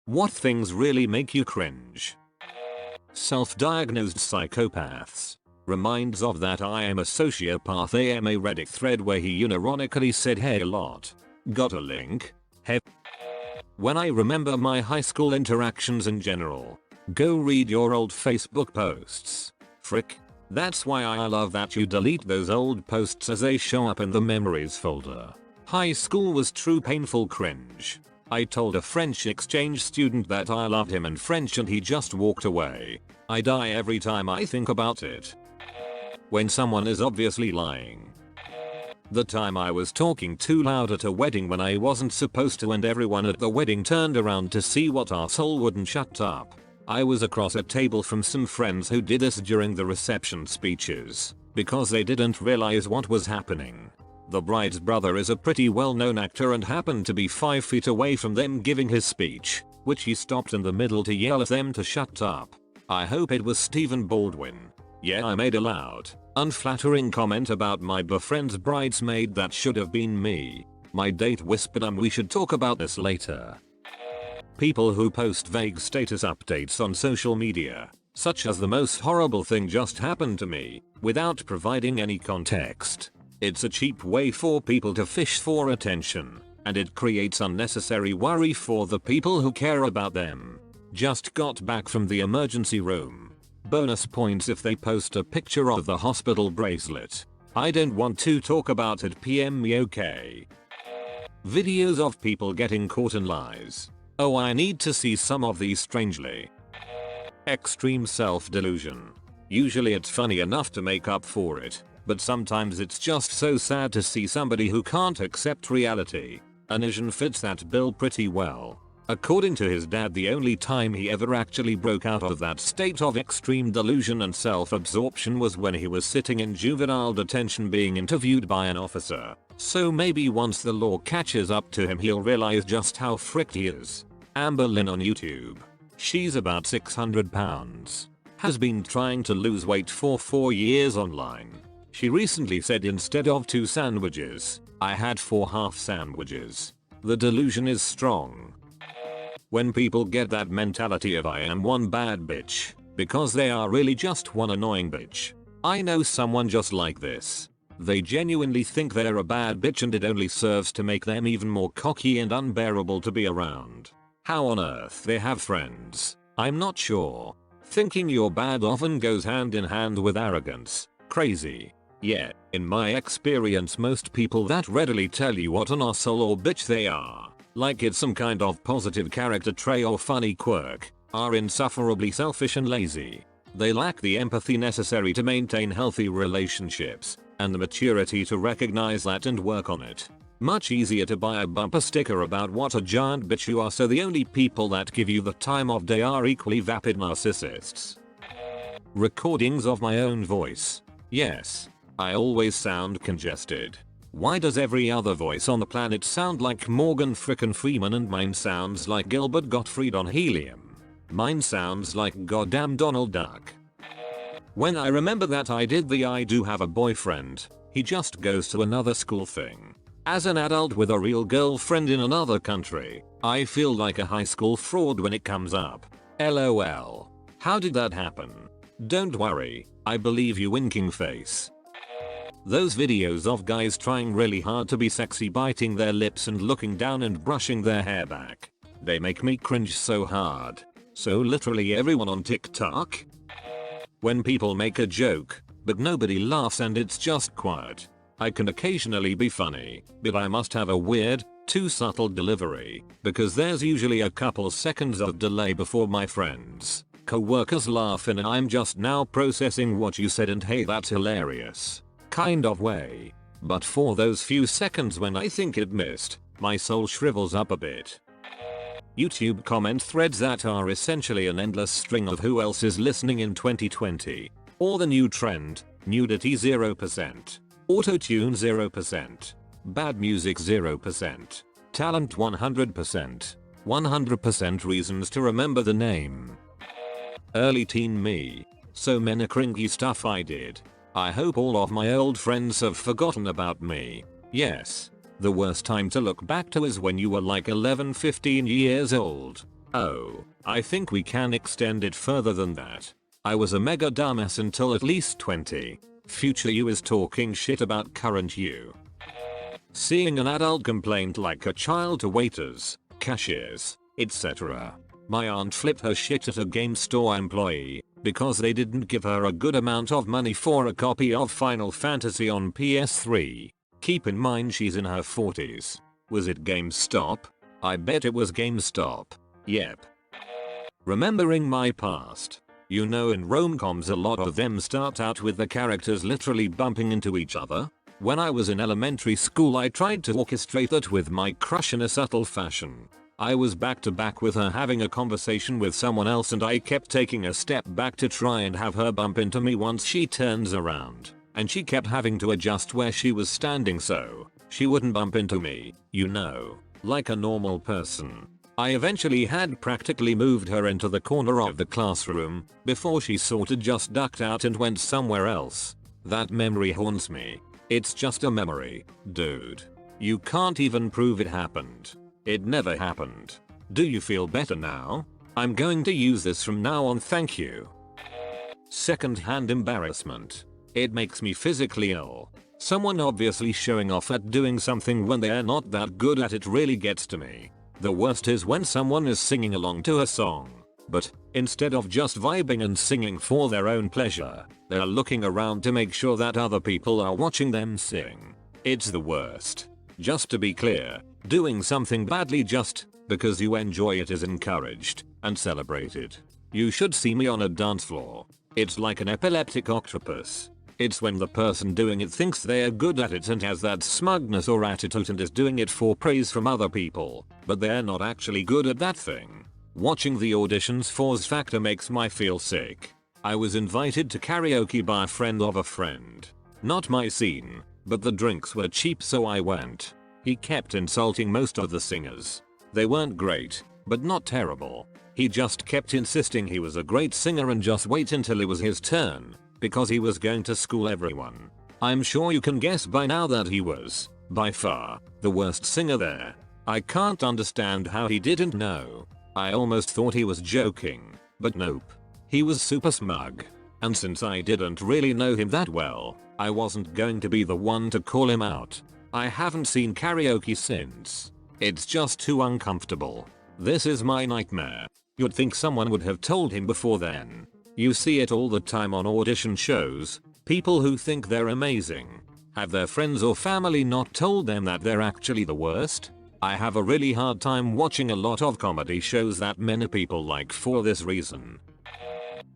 What things really make you cringe? Self-diagnosed psychopaths. Reminds of that I am a sociopath AMA Reddit thread where he unironically said hey a lot. Got a link? Hey. When I remember my high school interactions in general. Go read your old Facebook posts. Frick. That's why I love that you delete those old posts as they show up in the memories folder. High school was true painful cringe. I told a French exchange student that I loved him in French and he just walked away. I die every time I think about it. When someone is obviously lying. The time I was talking too loud at a wedding when I wasn't supposed to and everyone at the wedding turned around to see what arsehole wouldn't shut up. I was across a table from some friends who did this during the reception speeches because they didn't realize what was happening. The bride's brother is a pretty well-known actor and happened to be 5 feet away from them giving his speech, which he stopped in the middle to yell at them to shut up. I hope it was Stephen Baldwin. Yeah, I made a loud, unflattering comment about my befriend's bridesmaid that should have been me. My date whispered we should talk about this later. People who post vague status updates on social media, such as the most horrible thing just happened to me, without providing any context. It's a cheap way for people to fish for attention, and it creates unnecessary worry for the people who care about them. Just got back from the emergency room. Bonus points if they post a picture of the hospital bracelet. I don't want to talk about it, PM me okay. Videos of people getting caught in lies. Oh, I need to see some of these strangely. Extreme self-delusion. Usually it's funny enough to make up for it, but sometimes it's just so sad to see somebody who can't accept reality. Anijan fits that bill pretty well. According to his dad, the only time he ever actually broke out of that state of extreme delusion and self-absorption was when he was sitting in juvenile detention being interviewed by an officer. So maybe once the law catches up to him he'll realize just how fricked he is. Amber Lynn on YouTube. She's about 600 pounds. Has been trying to lose weight for 4 years online. She recently said instead of 2 sandwiches, I had 4 half sandwiches. The delusion is strong. When people get that mentality of I am one bad bitch, because they are really just one annoying bitch. I know someone just like this. They genuinely think they're a bad bitch and it only serves to make them even more cocky and unbearable to be around. How on earth they have friends? I'm not sure. Thinking you're bad often goes hand in hand with arrogance. Crazy. Yeah, in my experience most people that readily tell you what an arsehole or bitch they are, like it's some kind of positive character trait or funny quirk, are insufferably selfish and lazy. They lack the empathy necessary to maintain healthy relationships, and the maturity to recognize that and work on it. Much easier to buy a bumper sticker about what a giant bitch you are, so the only people that give you the time of day are equally vapid narcissists. Recordings of my own voice. Yes. I always sound congested. Why does every other voice on the planet sound like Morgan frickin' Freeman and mine sounds like Gilbert Gottfried on helium? Mine sounds like goddamn Donald Duck. When I remember that I did the I do have a boyfriend, he just goes to another school thing. As an adult with a real girlfriend in another country, I feel like a high school fraud when it comes up. LOL. How did that happen? Don't worry, I believe you, winking face. Those videos of guys trying really hard to be sexy, biting their lips and looking down and brushing their hair back. They make me cringe so hard. So literally everyone on TikTok? When people make a joke, but nobody laughs and it's just quiet. I can occasionally be funny, but I must have a weird, too subtle delivery, because there's usually a couple seconds of delay before my friends, co-workers laugh and I'm just now processing what you said and hey that's hilarious kind of way. But for those few seconds when I think it missed, my soul shrivels up a bit. YouTube comment threads that are essentially an endless string of who else is listening in 2020. Or the new trend, nudity 0%. Auto-tune 0%. Bad music 0%. Talent 100%. 100% reasons to remember the name. Early teen me. So many cringy stuff I did. I hope all of my old friends have forgotten about me. Yes. The worst time to look back to is when you were like 11-15 years old. Oh, I think we can extend it further than that. I was a mega dumbass until at least 20. Future you is talking shit about current you. Seeing an adult complain like a child to waiters, cashiers, etc. My aunt flipped her shit at a game store employee because they didn't give her a good amount of money for a copy of Final Fantasy on PS3. Keep in mind she's in her 40s. Was it GameStop? I bet it was GameStop. Yep. Remembering my past. You know, in rom-coms a lot of them start out with the characters literally bumping into each other. When I was in elementary school I tried to orchestrate that with my crush in a subtle fashion. I was back to back with her having a conversation with someone else and I kept taking a step back to try and have her bump into me once she turns around. And she kept having to adjust where she was standing so she wouldn't bump into me, you know, like a normal person. I eventually had practically moved her into the corner of the classroom before she sorta just ducked out and went somewhere else. That memory haunts me. It's just a memory, dude. You can't even prove it happened. It never happened. Do you feel better now? I'm going to use this from now on, thank you. Second-hand embarrassment. It makes me physically ill. Someone obviously showing off at doing something when they're not that good at it really gets to me. The worst is when someone is singing along to a song, but instead of just vibing and singing for their own pleasure, they're looking around to make sure that other people are watching them sing. It's the worst. Just to be clear, doing something badly just because you enjoy it is encouraged and celebrated. You should see me on a dance floor. It's like an epileptic octopus. It's when the person doing it thinks they're good at it and has that smugness or attitude and is doing it for praise from other people, but they're not actually good at that thing. Watching the auditions for Z Factor makes me feel sick. I was invited to karaoke by a friend of a friend. Not my scene, but the drinks were cheap so I went. He kept insulting most of the singers. They weren't great, but not terrible. He just kept insisting he was a great singer and just wait until it was his turn, because he was going to school everyone. I'm sure you can guess by now that he was, by far, the worst singer there. I can't understand how he didn't know. I almost thought he was joking, but nope. He was super smug. And since I didn't really know him that well, I wasn't going to be the one to call him out. I haven't seen karaoke since. It's just too uncomfortable. This is my nightmare. You'd think someone would have told him before then. You see it all the time on audition shows. People who think they're amazing. Have their friends or family not told them that they're actually the worst? I have a really hard time watching a lot of comedy shows that many people like for this reason.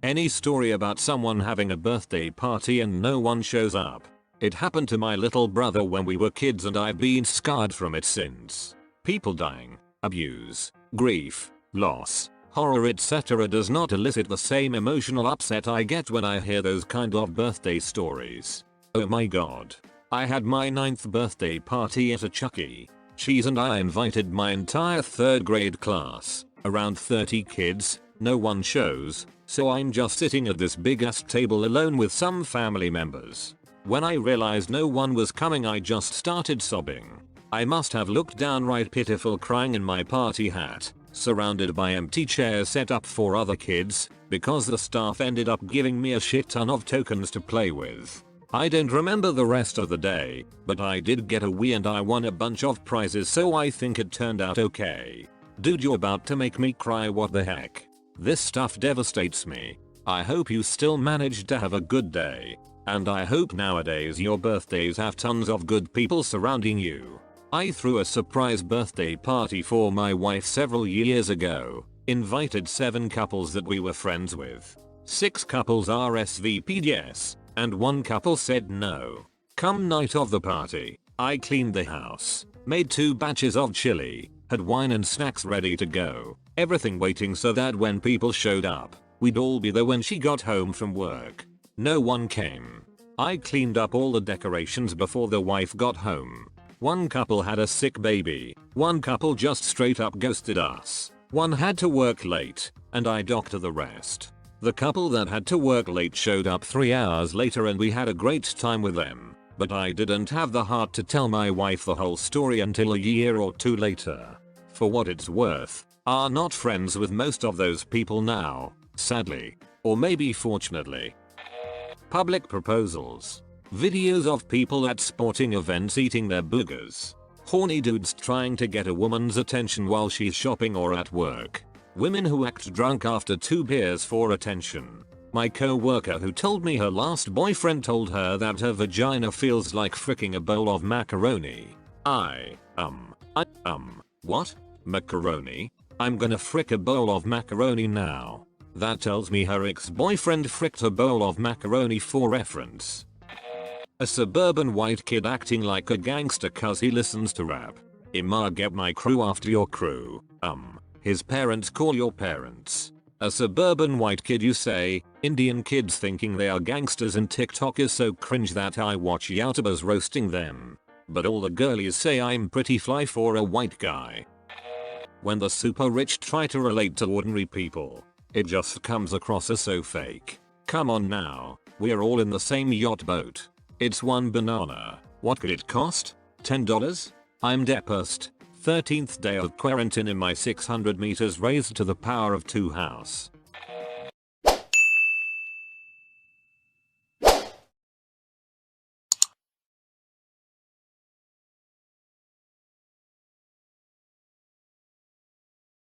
Any story about someone having a birthday party and no one shows up? It happened to my little brother when we were kids and I've been scarred from it since. People dying, abuse, grief, loss, horror etc. does not elicit the same emotional upset I get when I hear those kind of birthday stories. Oh my god. I had my 9th birthday party at a Chuck E. Cheese and I invited my entire 3rd grade class, around 30 kids, no one shows, so I'm just sitting at this big ass table alone with some family members. When I realized no one was coming I just started sobbing. I must have looked downright pitiful crying in my party hat, surrounded by empty chairs set up for other kids, because the staff ended up giving me a shit ton of tokens to play with. I don't remember the rest of the day, but I did get a Wii and I won a bunch of prizes so I think it turned out okay. Dude, you're about to make me cry, what the heck. This stuff devastates me. I hope you still managed to have a good day. And I hope nowadays your birthdays have tons of good people surrounding you. I threw a surprise birthday party for my wife several years ago. Invited 7 couples that we were friends with. 6 couples RSVP'd yes, and 1 couple said no. Come night of the party, I cleaned the house, made 2 batches of chili, had wine and snacks ready to go, everything waiting so that when people showed up, we'd all be there when she got home from work. No one came. I cleaned up all the decorations before the wife got home. 1 couple had a sick baby, 1 couple just straight up ghosted us, 1 had to work late, and I docked the rest. The couple that had to work late showed up 3 hours later and we had a great time with them, but I didn't have the heart to tell my wife the whole story until a year or 2 later. For what it's worth, are not friends with most of those people now, sadly. Or maybe fortunately. Public proposals. Videos of people at sporting events eating their boogers. Horny dudes trying to get a woman's attention while she's shopping or at work. Women who act drunk after 2 beers for attention. My co-worker who told me her last boyfriend told her that her vagina feels like fricking a bowl of macaroni. What? Macaroni? I'm gonna frick a bowl of macaroni now. That tells me her ex-boyfriend fricked a bowl of macaroni for reference. A suburban white kid acting like a gangster cause he listens to rap. I'ma get my crew after your crew. His parents call your parents. A suburban white kid you say. Indian kids thinking they are gangsters and TikTok is so cringe that I watch YouTubers roasting them. But all the girlies say I'm pretty fly for a white guy. When the super rich try to relate to ordinary people, it just comes across as so fake. Come on now, we're all in the same yacht boat. It's one banana. What could it cost? $10? I'm depressed. 13th day of quarantine in my 600 meters raised to the power of 2 house.